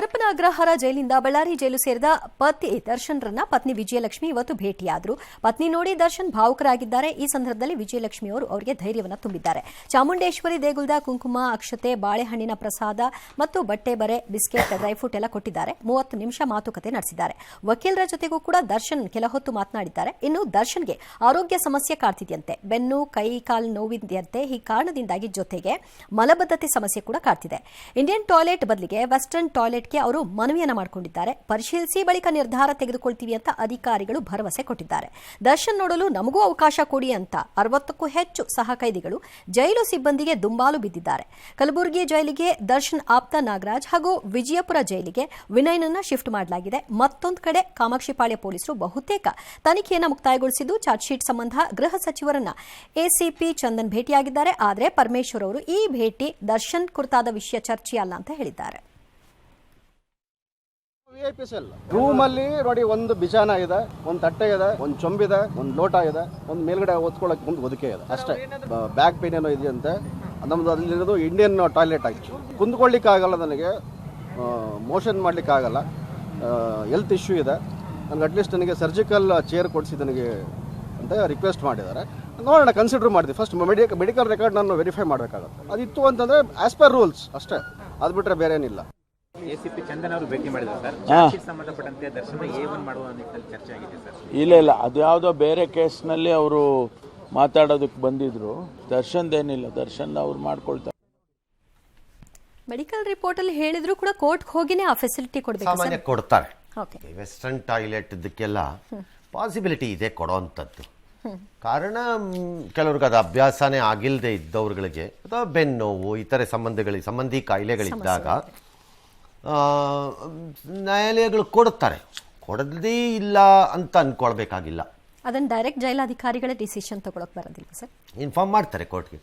ಹರಪನ ಅಗ್ರಹಾರ ಜೈಲಿಂದ ಬಳ್ಳಾರಿ ಜೈಲು ಸೇರಿದ ಪತಿ ದರ್ಶನ್ರನ್ನ ಪತ್ನಿ ವಿಜಯಲಕ್ಷ್ಮಿ ಇವತ್ತು ಭೇಟಿಯಾದರು. ಪತ್ನಿ ನೋಡಿ ದರ್ಶನ್ ಭಾವುಕರಾಗಿದ್ದಾರೆ. ಈ ಸಂದರ್ಭದಲ್ಲಿ ವಿಜಯಲಕ್ಷ್ಮಿ ಅವರು ಅವರಿಗೆ ಧೈರ್ಯವನ್ನು ತುಂಬಿದ್ದಾರೆ. ಚಾಮುಂಡೇಶ್ವರಿ ದೇಗುಲದ ಕುಂಕುಮ, ಅಕ್ಷತೆ, ಬಾಳೆಹಣ್ಣಿನ ಪ್ರಸಾದ ಮತ್ತು ಬಟ್ಟೆ ಬರೆ, ಬಿಸ್ಕೆಟ್, ಡ್ರೈ ಫ್ರೂಟ್ ಎಲ್ಲ ಕೊಟ್ಟಿದ್ದಾರೆ. 30 ನಿಮಿಷ ಮಾತುಕತೆ ನಡೆಸಿದ್ದಾರೆ. ವಕೀಲರ ಜೊತೆಗೂ ಕೂಡ ದರ್ಶನ್ ಕೆಲ ಹೊತ್ತು ಮಾತನಾಡಿದ್ದಾರೆ. ಇನ್ನು ದರ್ಶನ್ಗೆ ಆರೋಗ್ಯ ಸಮಸ್ಯೆ ಕಾಡ್ತಿದೆಯಂತೆ. ಬೆನ್ನು, ಕೈ, ಕಾಲು ನೋವಿದೆಯಂತೆ. ಈ ಕಾರಣದಿಂದಾಗಿ ಜೊತೆಗೆ ಮಲಬದ್ಧತೆ ಸಮಸ್ಯೆ ಕೂಡ ಕಾಡ್ತಿದೆ. ಇಂಡಿಯನ್ ಟಾಯ್ಲೆಟ್ ಬದಲಿಗೆ ವೆಸ್ಟರ್ನ್ ಟಾಯ್ಲೆಟ್ಗೆ ಅವರು ಮನವಿಯನ್ನ ಮಾಡಿಕೊಂಡಿದ್ದಾರೆ. ಪರಿಶೀಲಿಸಿ ಬಳಿಕ ನಿರ್ಧಾರ ತೆಗೆದುಕೊಳ್ತೀವಿ ಅಂತ ಅಧಿಕಾರಿಗಳು ಭರವಸೆ ಕೊಟ್ಟಿದ್ದಾರೆ. ದರ್ಶನ್ ನೋಡಲು ನಮಗೂ ಅವಕಾಶ ಕೊಡಿ ಅಂತ 60ಕ್ಕೂ ಹೆಚ್ಚು ಸಹ ಕೈದಿಗಳು ಜೈಲು ಸಿಬ್ಬಂದಿಗೆ ದುಂಬಾಲು ಬಿದ್ದಿದ್ದಾರೆ. ಕಲಬುರಗಿ ಜೈಲಿಗೆ ದರ್ಶನ್ ಆಪ್ತ ನಾಗರಾಜ್ ಹಾಗೂ ವಿಜಯಪುರ ಜೈಲಿಗೆ ವಿನಯ್ನನ್ನ ಶಿಫ್ಟ್ ಮಾಡಲಾಗಿದೆ. ಮತ್ತೊಂದು ಕಡೆ ಕಾಮಾಕ್ಷಿಪಾಳ್ಯ ಪೊಲೀಸರು ಬಹುತೇಕ ತನಿಖೆಯನ್ನು ಮುಕ್ತಾಯಗೊಳಿಸಿದ್ದು ಚಾರ್ಜ್ ಶೀಟ್ ಸಂಬಂಧ ಗೃಹ ಸಚಿವರನ್ನ ಎಸಿಪಿ ಚಂದನ್ ಭೇಟಿಯಾಗಿದ್ದಾರೆ. ಆದರೆ ಪರಮೇಶ್ವರ್ ಅವರು ಈ ಭೇಟಿ ದರ್ಶನ್ ಕುರಿತಾದ ವಿಷಯ ಚರ್ಚೆಯಲ್ಲ ಅಂತ ಹೇಳಿದ್ದಾರೆ. VIP ಸೆಲ್ ರೂಮಲ್ಲಿ ನೋಡಿ, ಒಂದು ಬಿಜಾನ ಇದೆ, ಒಂದು ತಟ್ಟೆ ಇದೆ, ಒಂದು ಚೊಂಬಿದೆ, ಒಂದು ಲೋಟ ಇದೆ, ಒಂದು ಮೇಲ್ಗಡೆ ಓದ್ಕೊಳ್ಳೋಕೆ ಒಂದು ಒದಕೆ ಇದೆ ಅಷ್ಟೇ. ಬ್ಯಾಕ್ ಪೇನ್ ಏನೋ ಇದೆಯಂತೆ. ನಮ್ದು ಅಲ್ಲಿರೋದು ಇಂಡಿಯನ್ ಟಾಯ್ಲೆಟ್ ಆಯ್ತು. ಕುಂದ್ಕೊಳ್ಳಿಕ್ಕೆ ಆಗಲ್ಲ, ನನಗೆ ಮೋಷನ್ ಮಾಡ್ಲಿಕ್ಕೆ ಆಗಲ್ಲ, ಹೆಲ್ತ್ ಇಶ್ಯೂ ಇದೆ. ನನಗೆ ಅಟ್ಲೀಸ್ಟ್ ನನಗೆ ಸರ್ಜಿಕಲ್ ಚೇರ್ ಕೊಡಿಸಿ ನನಗೆ ಅಂತ ರಿಕ್ವೆಸ್ಟ್ ಮಾಡಿದ್ದಾರೆ. ನೋಡೋಣ, ಕನ್ಸಿಡರ್ ಮಾಡ್ತೀವಿ. ಫಸ್ಟ್ ಮೆಡಿಕಲ್ ರೆಕಾರ್ಡ್ ನಾನು ವೆರಿಫೈ ಮಾಡಬೇಕಾಗುತ್ತೆ. ಅದಿತ್ತು ಅಂತಂದರೆ ಆಸ್ ಪರ್ ರೂಲ್ಸ್ ಅಷ್ಟೇ, ಅದು ಬಿಟ್ಟರೆ ಬೇರೆ ಏನಿಲ್ಲ. ಎಸಿಪಿ ಚಂದನ್ ಅವರು ಭೇಟಿ ಮಾಡಿದ್ದಾರೆ ಸರ್. ಸಂಬಂಧಪಟ್ಟಂತೆ ದರ್ಶನ A1 ಮಾಡುವ ನಿಟ್ಟಿನಲ್ಲಿ ಚರ್ಚೆ ಆಗಿದೆ ಸರ್. ಇಲ್ಲ, ಅದು ಯಾವುದೋ ಬೇರೆ ಕೇಸ್ನಲ್ಲಿ ಅವರು ಮಾತಾಡೋದಕ್ಕೆ ಬಂದಿದ್ರು. ದರ್ಶನ್ದೇನಿಲ್ಲ, ದರ್ಶನ್ ಅವ್ರು ಮಾಡ್ಕೊಳ್ತಾರೆ. ಮೆಡಿಕಲ್ ರಿಪೋರ್ಟ್ ಅಲ್ಲಿ ಹೇಳಿದ್ರು ಕೂಡ ಕೋರ್ಟ್ಗೆ ಹೋಗಿನೇ ಆ ಫೆಸಿಲಿಟಿ ಕೊಡಬೇಕು. ಸಾಮಾನ್ಯ ಕೊಡ್ತಾರೆ. ವೆಸ್ಟರ್ನ್ ಟಾಯ್ಲೆಟ್ ಇದಕ್ಕೆಲ್ಲ ಪಾಸಿಬಿಲಿಟಿ ಇದೆ ಕೊಡೋವಂಥದ್ದು. ಕಾರಣ ಕೆಲವ್ರಿಗೆ ಅದು ಅಭ್ಯಾಸನೇ ಆಗಿಲ್ಲದೆ ಇದ್ದವ್ರುಗಳಿಗೆ ಅಥವಾ ಬೆನ್ನೋವು, ಇತರೆ ಸಂಬಂಧಿ ಕಾಯಿಲೆಗಳಿದ್ದಾಗ ನ್ಯಾಯಾಲಯಗಳು ಕೊಡುತ್ತಾರೆ. ಕೊಡದೇ ಇಲ್ಲ ಅಂತ ಅನ್ಕೊಳ್ಬೇಕಾಗಿಲ್ಲ. ಅದನ್ನು ಡೈರೆಕ್ಟ್ ಜೈಲಾಧಿಕಾರಿಗಳೇ ಡಿಸಿಷನ್ ತಗೊಳಕ್ ಬರೋದಿಲ್ಲ ಸರ್. ಇನ್ಫಾರ್ಮ್ ಮಾಡ್ತಾರೆ ಕೋರ್ಟ್ಗೆ.